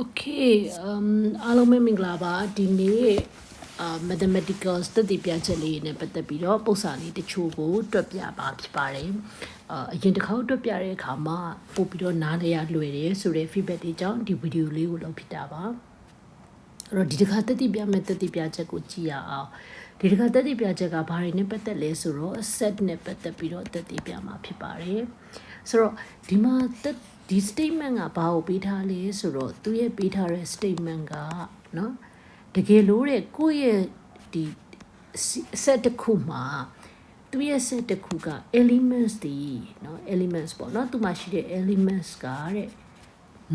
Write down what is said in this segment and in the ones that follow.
Okay,အားလုံးပဲမင်္ဂလာပါဒီနေ့ mathematical စတက်ပြချက်လေးနဲ့ပတ်သက်ပြီးတော့ပုံစံလေးတချို့ကိုတွက်ပြပါဖြစ်ပါတယ်အရင်တစ်ခါတွက်ပြတဲ့အခါမှာပို့ပြီးတော့နားလည်ရလွယ်တယ်ဆိုတဲ့ feedback တွေကြောင့်ဒီဗီဒီယိုလေးကိုလုပ်ဖြစ်တာပါအဲ့တော့ဒီတစ်ခါတက်ပြမဲ့တက်ပြချက်ကိုကြည့်ရအောင်ဒီတစ်ခါတက်ပြချက်ကဘာတွေနဲ့ပတ်သက်လဲဆိုတော့ set နဲ့ပတ်သက်ပြီးတော့တက်ပြမှာဖြစ်ပါတယ်ဆိုတော့ဒီမှာဒီ statement ကဘာကိုပေးထားလဲဆိုတော့သူရဲ့ပေးထားတဲ့ statement ကเนาะတကယ်လို့တဲ့ကိုယ့်ရဲ့ဒီ set တစ်ခုမှာသူရဲ့ set တစ်ခုက elements တွေเนาะ elements ပေါ့เนาะသူမှာရှိတဲ့ elements ကတဲ့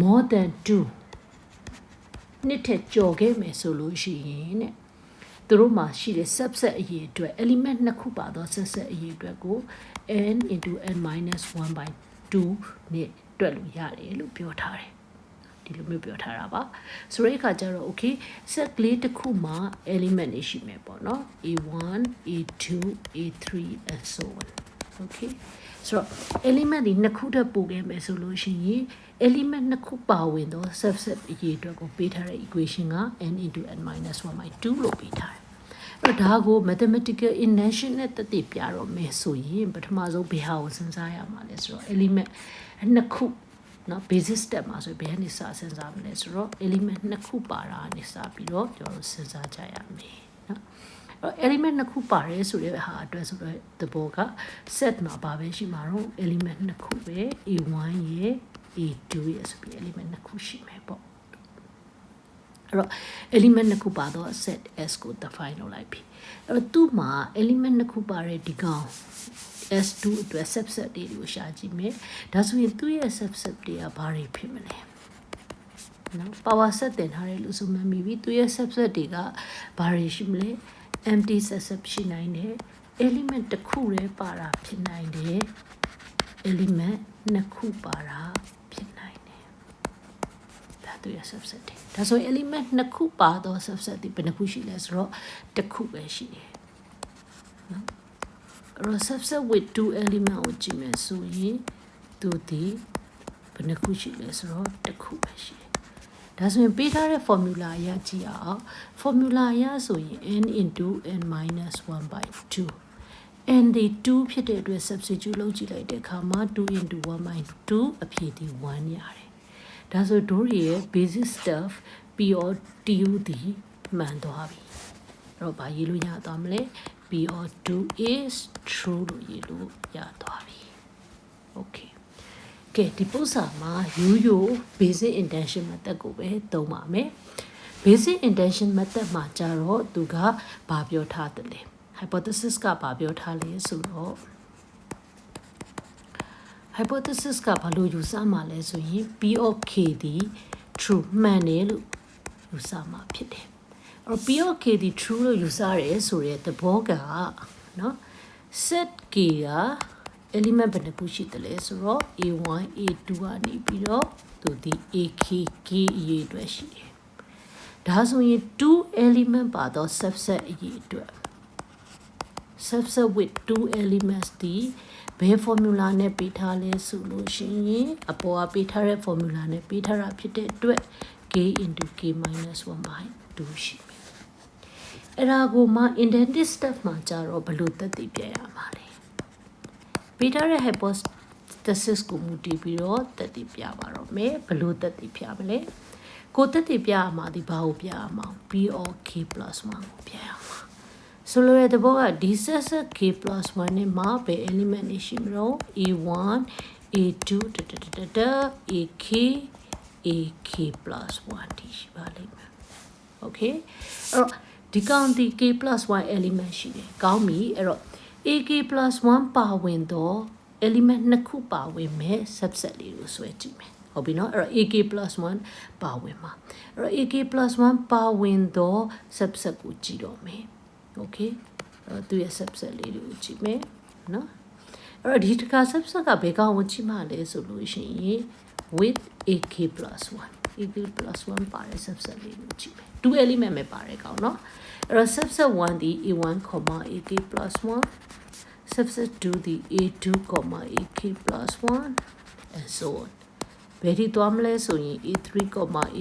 more than 2နှစ်ထက်ကျော်ခဲ့မယ်ဆိုလို့ရှိရင်တဲ့သူတို့မှာရှိတဲ့ subset အရေးအတွက် element နှစ်ခုပါသော subset အရေးအတွက်ကို n into n minus 1 by 2နဲ့တွက်လို့ရတယ်လို့ပြောထားတယ်ဒီလိုမျိုးပြောထားတာပါဆိုတဲ့အခါကျတော့ okay set ကလေးတစ်ခုမှာ element တွေရှိမယ်ပေါ့နော် a1 a2 a3 and so on okay ဆိုတော့ element တွေနှစ်ခုတည်းပို့ခဲ့မယ်ဆိုလို့ရှိရင် element နှစ်ခုပါဝင်သော subset အရေးအတွက်ကိုပေးထားတဲ့ equation က n into n minus 1 by 2လို့ပေးထားတယ်အဲ့ဒါကို mathematical induction နဲ့တက်တည်ပြတော့မယ်ဆိုရင်ပထမဆုံးဘယ်ဟာကိုစဉ်းစားရမှာလဲဆိုတော့ element နှစ်ခုเนาะ basic step မှာဆိုဘယ်ကနေစစဉ်းစားမလဲဆိုတော့ element နှစ်ခုပါတာကနေစပြီးတော့ကျွန်တော်စဉ်းစားကြရမယ်เนาะelement နှစ်ခုပါတယ်ဆိုတဲ့ဟာအတွက်ဆိုတော့သဘောက set မှာပါပဲရှိမှာတော့ element နှစ်ခုပဲ a1 ရယ် a2 ရယ်ဆိုပြီး element နှစ်ခုရှိမယ်ပေါ့အဲ့တော့ element နှစ်ခုပါတော့ set s ကို define လုပ်လိုက်ပြီအဲ့တော့သူ့မှာ element နှစ်ခုပါတဲ့ဒီကောင် s2 အတွက် subset တွေကိုရှာကြည့်မယ်ဒါဆိုရင်သူ့ရဲ့ subset တွေကဘာတွေဖြစ်မလဲနော် power set တင်ထားတယ်လို့ဆိုမှမိပြီသူရဲ့ subset တွေကဘာတွေရှိမလဲ empty subset ရှိနိုင်တယ် element တစ်ခုတည်းပါတာဖြစ်နိုင်တယ် element နှစ်ခုပါတာဖြစ်နိုင်တယ်ဒါသူရဲ့ subset တွေဒါဆိုရင် element နှစ်ခုပါတော့ subset တွေဘယ်နှခုရှိလဲဆိုတော့တစ်ခုပဲရှိတယ်နော်subset with 2 element ကိုကြည့်မယ်ဆိုရင်သူဒီဘယ်နှခုရှိလဲဆိုတော့တစ်ခုပဲရှိတယ်ဒါဆိုရင်ပေးထားတဲ့ formula အရကြည့်အောင် formula အရဆိုရင် n into n minus 1 by 2 n ဒီ2ဖြစ်တဲ့အတွက် substitute လုပ်ကြည့်လိုက်တဲ့အခါမှာ2 into 1 by 2အဖြေဒီ1ရတယ်ဒါဆိုတို့ရဲ့ basic stuff p or tu ဒီမှန်သွားပြီအဲ့တော့ဘာရေးလို့ရသွားမလဲp or 2 is true လို့ရေးလို့ရသွားပြီ okay ကဲဒီပုံစံမှာရိုးရိုး basic induction method ကိုပဲသုံးပါမယ် basic induction method မှာကြတော့သူကဘာပြောထားတယ်လဲ hypothesis ကဘာပြောထားလဲဆိုတော့ hypothesis ကဘာလို့ယူဆမှာလဲဆိုရင် p of k ဒီ true မှန်တယ်လို့ယူဆမှာဖြစ်တယ်အဲ့ p of k ဒီ true လို့ယူဆရဲဆိုတဲ့သဘောကเนาะ set k က element ဘယ်နှခုရှိတယ်လဲဆိုတော့ a1 a2 ကနေပြီးတော့သူဒီ ak k အရေးအတွက်ရှိတယ်ဒါဆိုရင်2 element ပါတော့ subset အရေးအတွက် subset with 2 elements ဒီဘယ် formula နဲ့ပေးထားလဲဆိုလို့ရှိရင်အပေါ်ကပေးထားတဲ့ formula နဲ့ပေးထားတာဖြစ်တဲ့အတွက် k into k minus 1 by 2ရှိမယ်အဲ့ဒါကိုမှ indented step မှာကြတော့ဘယ်လိုသက်သေပြရမှာလဲပေးထားတဲ့ hypothesis ကိုမူတည်ပြီးတော့သက်သေပြပါတော့မယ်ဘယ်လိုသက်သေပြမလဲကိုသက်သေပြရမှာဒီဘာကိုပြရမှာ p or k + 1ကိုပြရမှာဆိုလိုတဲ့ဘောကဒီ set k + 1နဲ့မှာပဲ element တွေရှိမလို့ a1 a2 ak ak + 1ဒီရှိပါလိမ့်မယ် okay အဲ့တော့ဒီကောင်ဒီ k + 1 element ရှိတယ်ကောင်းပြီအဲ့တော့ ak + 1ပါဝင်တော့ element နှစ်ခုပါဝင်မဲ့ subset လေးကိုဆွဲကြည့်မယ်ဟုတ်ပြီနော်အဲ့တော့ ak + 1ပါဝင်မှာအဲ့တော့ ak + 1ပါဝင်တော့ subset ကိုကြည့်တော့မယ်okay သူရဲ့ subset လေးတွေကိုကြည့်မယ်နော်အဲ့တော့ဒီတစ်ခါ subset ကဘယ်ကောင်ကိုကြည့်မှလဲဆိုလို့ရှိရင် with ak + 1 ak + 1ပါတဲ့ subset လေးကိုကြည့်မယ်2 element ပဲပါတဲ့ကောင်နော်အဲ့တော့ subset 1ဒီ a1, ak + 1 subset 2ဒီ a2, ak + 1 and so on ဘယ်ထိသွားမလဲဆိုရင် a3,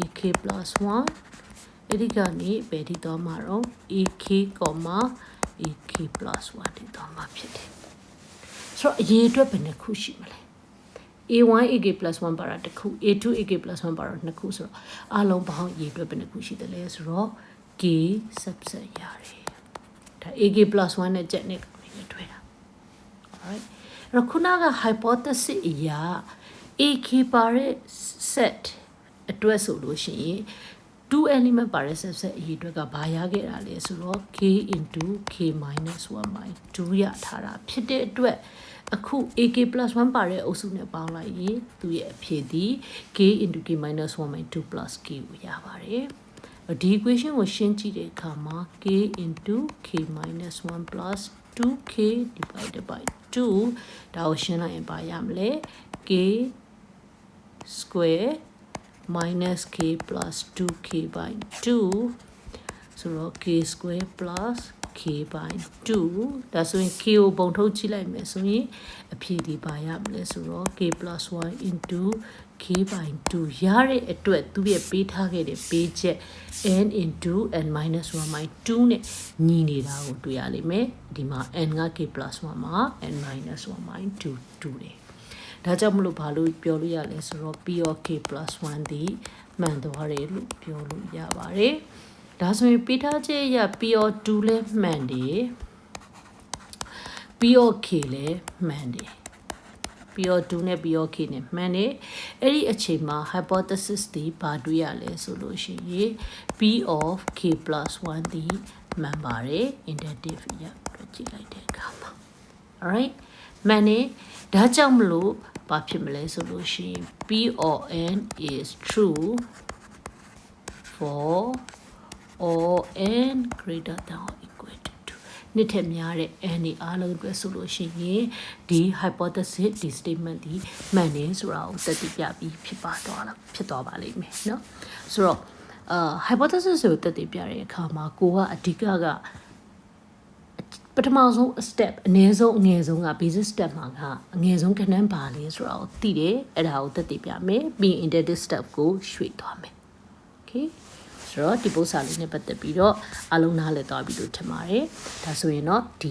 ak plus 1အဲ့ဒီကနေဘယ်ထိသွားမှာတော့ ak, ak plus 1ထိသွားမှာဖြစ်တယ်ဆိုတော့အရေးအတွက်ဘယ်နှခုရှိမလဲ a1 ak plus 1ပါတာတစ်ခု a2 ak plus 1ပါတာနှစ်ခုဆိုတော့အလုံးပေါင်းအရေးအတွက်ဘယ်နှခုရှိတယ်လဲဆိုတော့ k subset ရတယ်ဒါ ak plus 1နဲ့ချက်နဲ့တွေ့တာ alright အဲ့တော့ခုနက hypothesis အရာ ak ပါတဲ့ set အတွက်ဆိုလို့ရှိရင်2 element ပါတဲ့ subset အရေးအတွက်ကဘာရခဲ့တာလဲဆိုတော့ k into k minus 1 by 2ရထားတာဖြစ်တဲ့အတွက်အခု ak plus 1ပါတဲ့အုပ်စုနဲ့ပေါင်းလိုက်ရင်သူ့ရဲ့အဖြေသည် k into k minus 1 by 2 plus k ကိုရပါတယ်ဒီ equation ကိုရှင်းကြည့်တဲ့အခါမှာ k into k minus 1 plus 2k divided by 2ဒါကိုရှင်းလိုက်ရင်ပါရမလဲ k square minus k plus 2k by 2 ဆိုတော့ k square plus k by 2ဒါဆိုရင် k ကိုပုံထုတ်ကြည့်လိုက်မယ်ဆိုရင်အဖြေဒီပါရမလဲဆိုတော့ k plus 1 into k by 2ရတဲ့အတွက်သူရဲ့ပေးထားခဲ့တဲ့ပေးချက် n into n minus 1 by 2နဲ့ညီနေတာကိုတွေ့ရလိမ့်မယ်ဒီမှာ n က k plus 1မှာ n minus 1 by 2တူတယ်ဒါကြောင့်မလို့ဘာလို့ပြောလို့ရလဲဆိုတော့ p of k plus 1ဒီမှန်သွားတယ်လို့ပြောလို့ရပါတယ်ဒါဆိုရင်ပေးထားချက်အရ p of 2လည်းမှန်တယ် p of k လည်းမှန်တယ် p of 2နဲ့ p of k နဲ့မှန်တယ်အဲ့ဒီအချိန်မှာ hypothesis ဒီဘာတွေ့ရလဲဆိုလို့ရှိရင် p of k plus 1ဒီမှန်ပါတယ် inductive ရတော့ကြည့်လိုက်တဲ့အခါမှာ alright မှန်တယ်ဒါကြောင့်မလို့ဘာဖြစ်မလဲဆိုလို့ရှိရင် p of n is true for all n greater than or equal to 2နှစ်ထက်များတဲ့ n ဒီအားလုံးအတွက်ဆိုလို့ရှိရင်ဒီ hypothesis ဒီ statement ဒီမှန်တယ်ဆိုတာကိုသက်သေပြပြီးဖြစ်သွားပါလိမ့်မယ်เนาะဆိုတော့hypothesis ကိုသက်သေပြတဲ့အခါမှာကိုကအဓိကပထမဆုံး step အနည်းဆုံးက basic step မှာကအငယ်ဆုံးခဏန်းပါလေဆိုတာကိုသိတယ်အဲ့ဒါကိုသက်သေပြမယ်ပြီး intermediate step ကိုရွှေ့သွားမယ် okay ဆိုတော့ဒီပုံစံလေးနဲ့ပတ်သက်ပြီးတော့အလုံးနားလည်သွားပြီလို့ထင်ပါတယ်ဒါဆိုရင်တော့ဒီ